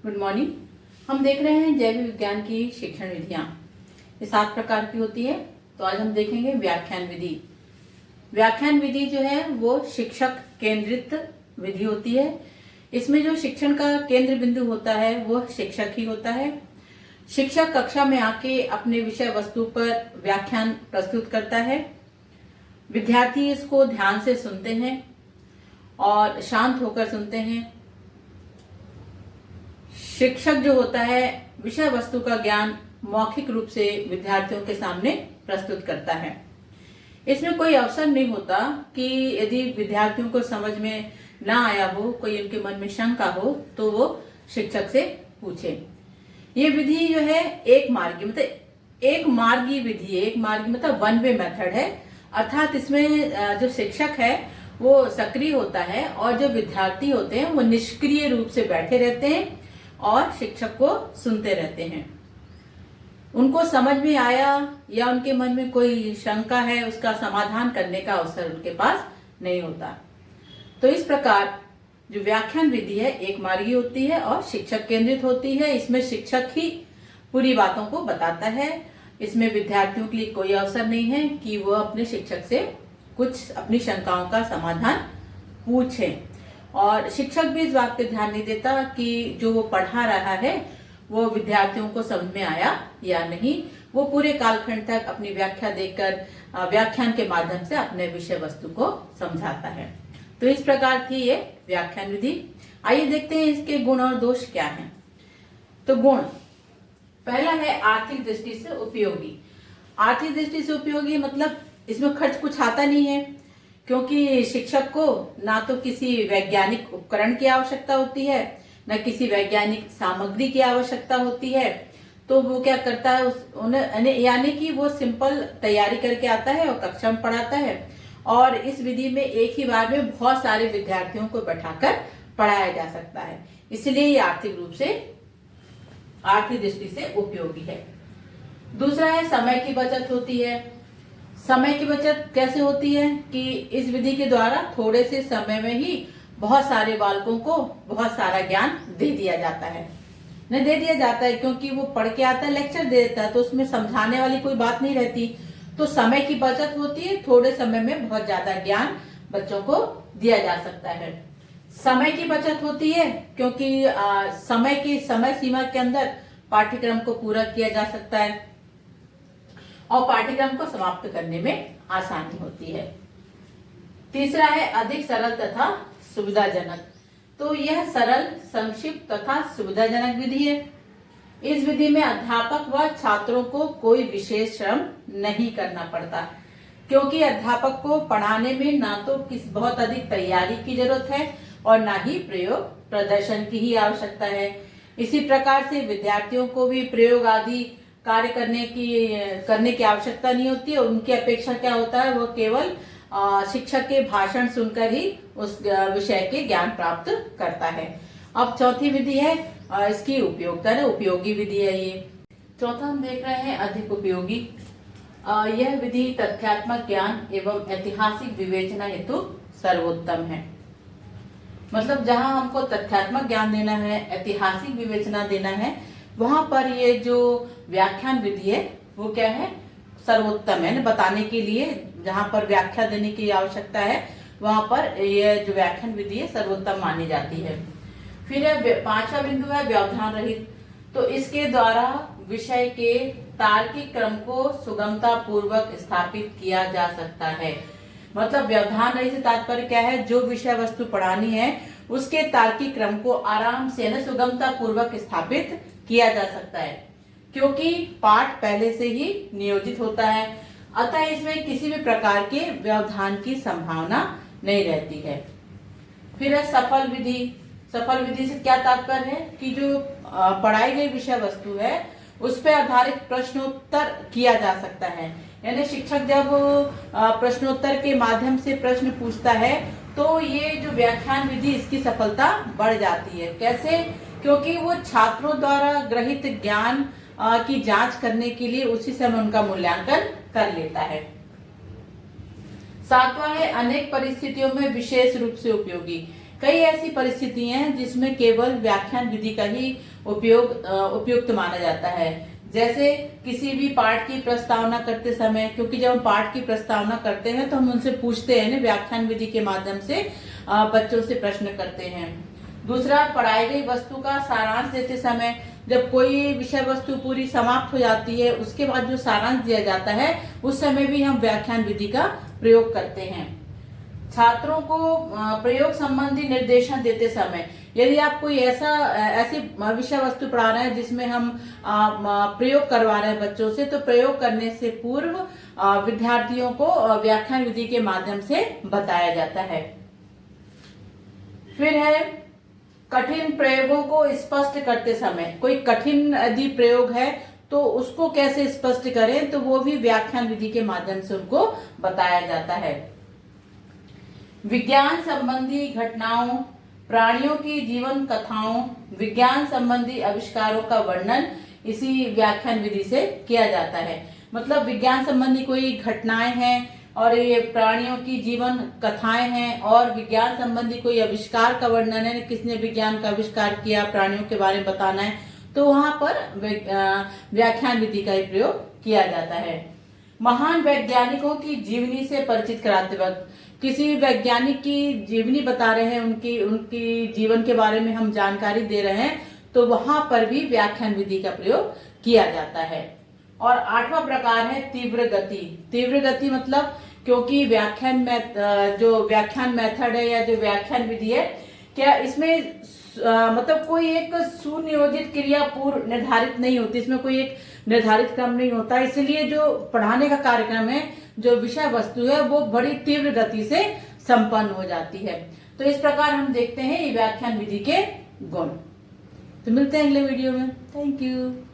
Good morning. हम देख रहे हैं जैव विज्ञान की शिक्षण विधियां। ये 7 प्रकार की होती है। तो आज हम देखेंगे व्याख्यान विधि। व्याख्यान विधि जो है वो शिक्षक केंद्रित विधि होती है। इसमें जो शिक्षण का केंद्र बिंदु होता है वो शिक्षक ही होता है। शिक्षक कक्षा में आके अपने विषय वस्तु पर व्याख्यान प्रस्तुत करता है। विद्यार्थी इसको ध्यान से सुनते हैं और शांत होकर सुनते हैं। शिक्षक जो होता है विषय वस्तु का ज्ञान मौखिक रूप से विद्यार्थियों के सामने प्रस्तुत करता है। इसमें कोई अवसर नहीं होता कि यदि विद्यार्थियों को समझ में ना आया हो, कोई उनके मन में शंका हो, तो वो शिक्षक से पूछे। ये विधि जो है एक मार्गी विधि है। एक मार्गी मतलब वन वे मेथड है। अर्थात इसमें जो शिक्षक है वो सक्रिय होता है और जो विद्यार्थी होते हैं वो निष्क्रिय रूप से बैठे रहते हैं और शिक्षक को सुनते रहते हैं। उनको समझ में आया या उनके मन में कोई शंका है, उसका समाधान करने का अवसर उनके पास नहीं होता। तो इस प्रकार जो व्याख्यान विधि है एक मार्गी होती है और शिक्षक केंद्रित होती है। इसमें शिक्षक ही पूरी बातों को बताता है। इसमें विद्यार्थियों के लिए कोई अवसर नहीं है कि वो अपने शिक्षक से कुछ अपनी शंकाओं का समाधान पूछें। और शिक्षक भी इस बात पे ध्यान नहीं देता कि जो वो पढ़ा रहा है वो विद्यार्थियों को समझ में आया या नहीं। वो पूरे कालखंड तक अपनी व्याख्या देकर व्याख्यान के माध्यम से अपने विषय वस्तु को समझाता है। तो इस प्रकार थी ये व्याख्यान विधि। आइए देखते हैं इसके गुण और दोष क्या हैं। तो गुण पहला है आर्थिक दृष्टि से उपयोगी। आर्थिक दृष्टि से उपयोगी मतलब इसमें खर्च कुछ आता नहीं है, क्योंकि शिक्षक को ना तो किसी वैज्ञानिक उपकरण की आवश्यकता होती है, न किसी वैज्ञानिक सामग्री की आवश्यकता होती है। तो वो क्या करता है, यानी कि वो सिंपल तैयारी करके आता है और कक्षा में पढ़ाता है। और इस विधि में एक ही बार में बहुत सारे विद्यार्थियों को बैठाकर पढ़ाया जा सकता है। इसलिए ये आर्थिक दृष्टि से उपयोगी है। दूसरा है समय की बचत होती है। समय की बचत कैसे होती है कि इस विधि के द्वारा थोड़े से समय में ही बहुत सारे बालकों को बहुत सारा ज्ञान दे दिया जाता है। क्योंकि वो पढ़ के आता है, लेक्चर दे देता है, तो उसमें समझाने वाली कोई बात नहीं रहती। तो समय की बचत होती है, थोड़े समय में बहुत ज्यादा ज्ञान बच्चों को दिया जा सकता है। समय की बचत होती है क्योंकि समय सीमा के अंदर पाठ्यक्रम को पूरा किया जा सकता है और पाठ्यक्रम को समाप्त करने में आसानी होती है। तीसरा है अधिक सरल तथा सुविधाजनक। तो यह सरल, संक्षिप्त तथा सुविधाजनक विधि है। इस विधि में अध्यापक व छात्रों को कोई विशेष श्रम नहीं करना पड़ता, क्योंकि अध्यापक को पढ़ाने में ना तो बहुत अधिक तैयारी की जरूरत है और ना ही प्रयोग प्रदर्शन की ही आवश्यकता है। इसी प्रकार से विद्यार्थियों को भी प्रयोग आदि कार्य करने की आवश्यकता नहीं होती है। उनकी अपेक्षा क्या होता है, वो केवल शिक्षक के भाषण सुनकर ही उस विषय के ज्ञान प्राप्त करता है। अब चौथी विधि है इसकी उपयोगिता है, उपयोगी विधि है ये। चौथा हम देख रहे हैं अधिक उपयोगी। यह विधि तथ्यात्मक ज्ञान एवं ऐतिहासिक विवेचना हेतु सर्वोत्तम है। मतलब जहां हमको तथ्यात्मक ज्ञान देना है, ऐतिहासिक विवेचना देना है, वहां पर ये जो व्याख्यान विधि है वो क्या है, सर्वोत्तम है। बताने के लिए जहां पर व्याख्या देने की आवश्यकता है वहां पर ये जो व्याख्यान विधि है सर्वोत्तम मानी जाती है। फिर पांचवा बिंदु है व्यवधान रहित। तो इसके द्वारा विषय के तार्किक क्रम को सुगमता पूर्वक स्थापित किया जा सकता है। मतलब व्यवधान रहित से तात्पर्य क्या है, जो विषय वस्तु पढ़ानी है उसके तार्किक क्रम को आराम से सुगमता पूर्वक स्थापित किया जा सकता है, क्योंकि पाठ पहले से ही नियोजित होता है। अतः इसमें किसी भी प्रकार के व्यवधान की संभावना नहीं रहती है। फिर है सफल विधि। सफल विधि से क्या तात्पर्य है कि जो पढ़ाई गई विषय वस्तु है उस पर आधारित प्रश्नोत्तर किया जा सकता है। यानी शिक्षक जब प्रश्नोत्तर के माध्यम से प्रश्न पूछता है तो ये जो व्याख्यान विधि इसकी सफलता बढ़ जाती है। कैसे? क्योंकि वो छात्रों द्वारा ग्रहित ज्ञान की जांच करने के लिए उसी समय उनका मूल्यांकन कर लेता है। सातवां है अनेक परिस्थितियों में विशेष रूप से उपयोगी। कई ऐसी परिस्थितियां हैं जिसमें केवल व्याख्यान विधि का ही उपयुक्त माना जाता है। जैसे किसी भी पाठ की प्रस्तावना करते समय, क्योंकि जब हम पाठ की प्रस्तावना करते हैं तो हम उनसे पूछते हैं ना, व्याख्यान विधि के माध्यम से बच्चों से प्रश्न करते हैं। दूसरा, पढ़ाई गई वस्तु का सारांश देते समय, जब कोई विषय वस्तु पूरी समाप्त हो जाती है उसके बाद जो सारांश दिया जाता है उस समय भी हम व्याख्यान विधि का प्रयोग करते हैं। छात्रों को प्रयोग संबंधी निर्देशन देते समय, यदि आप कोई ऐसी विषय वस्तु पढ़ा रहे हैं जिसमें हम प्रयोग करवा रहे हैं बच्चों से, तो प्रयोग करने से पूर्व विद्यार्थियों को व्याख्यान विधि के माध्यम से बताया जाता है। फिर है कठिन प्रयोगों को स्पष्ट करते समय, कोई कठिन यदि प्रयोग है तो उसको कैसे स्पष्ट करें, तो वो भी व्याख्यान विधि के माध्यम से उनको बताया जाता है। विज्ञान संबंधी घटनाओं, प्राणियों की जीवन कथाओं, विज्ञान संबंधी आविष्कारों का वर्णन इसी व्याख्यान विधि से किया जाता है। मतलब विज्ञान संबंधी कोई घटनाएं हैं और ये प्राणियों की जीवन कथाएं हैं और विज्ञान संबंधी कोई आविष्कार का वर्णन है, किसने विज्ञान का आविष्कार किया, प्राणियों के बारे में बताना है, तो वहां पर व्याख्यान विधि का ही प्रयोग किया जाता है। महान वैज्ञानिकों की जीवनी से परिचित कराते वक्त, किसी वैज्ञानिक की जीवनी बता रहे हैं, उनकी जीवन के बारे में हम जानकारी दे रहे हैं, तो वहां पर भी व्याख्यान विधि का प्रयोग किया जाता है। और 8वां प्रकार है तीव्र गति। तीव्र गति मतलब, क्योंकि जो व्याख्यान मेथड है या जो व्याख्यान विधि है, क्या इसमें मतलब कोई एक सुनियोजित क्रिया पूर्व निर्धारित नहीं होती, इसमें कोई एक निर्धारित क्रम नहीं होता, इसलिए जो पढ़ाने का कार्यक्रम है, जो विषय वस्तु है, वो बड़ी तीव्र गति से संपन्न हो जाती है। तो इस प्रकार हम देखते हैं ये व्याख्यान विधि के गुण। तो मिलते हैं अगले वीडियो में। Thank you.